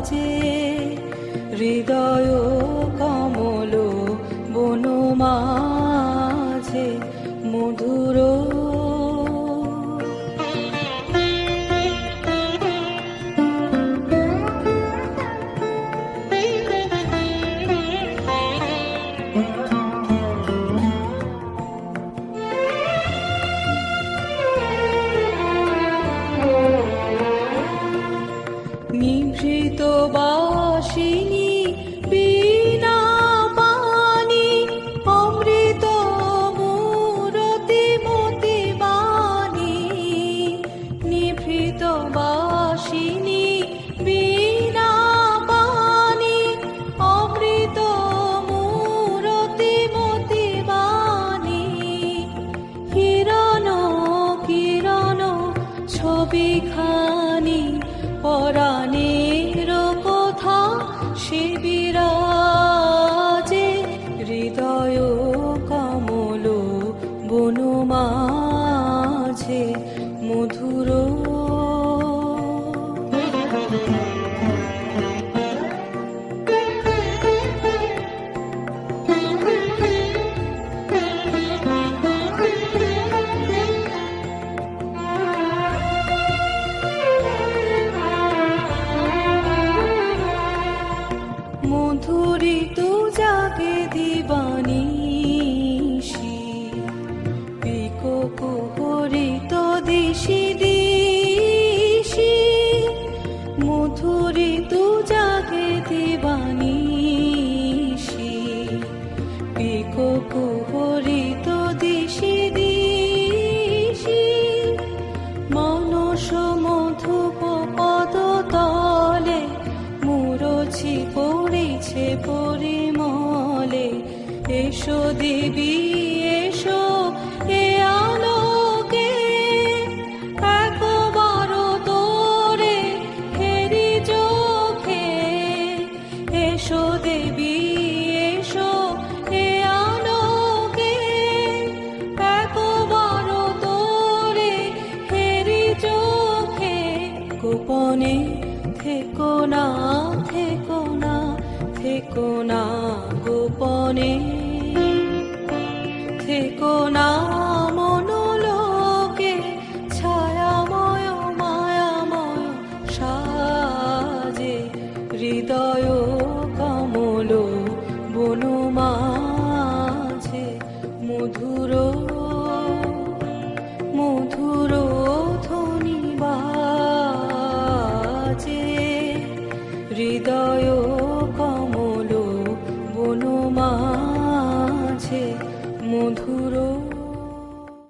বাজে হৃদয় কমল বন মাঝে মধুর। নিভৃত বাসিনী বীণা পানি অমৃত মূরতি মতি বাণী। নিভৃত বাসিনী বীণা পানি অমৃত মূরতি মতি বাণী। হিরণ কিরণ ছবিখানি পরাণের কথা সে বিরাজে হৃদয় কমল বন মাঝে মধুর। মধুরিত জাগে দিবানিশি পিকো কুহরিত দিশি দিশি। মধুরিত জাগে দিবানিশি পিকো কুহরিত দিশি দিশি। মানস মধুপ পদ তলে মুরছি পড়েছে পরিমলে। এসো দেবী এসো এ আলোকে একবার তোরে হেরি চোখে। এসো দেবী এসো এ আলোকে একবার তোরে হেরি চোখে। গোপনে থেকো না থেকো না থেকো না গোপনে থেকো না।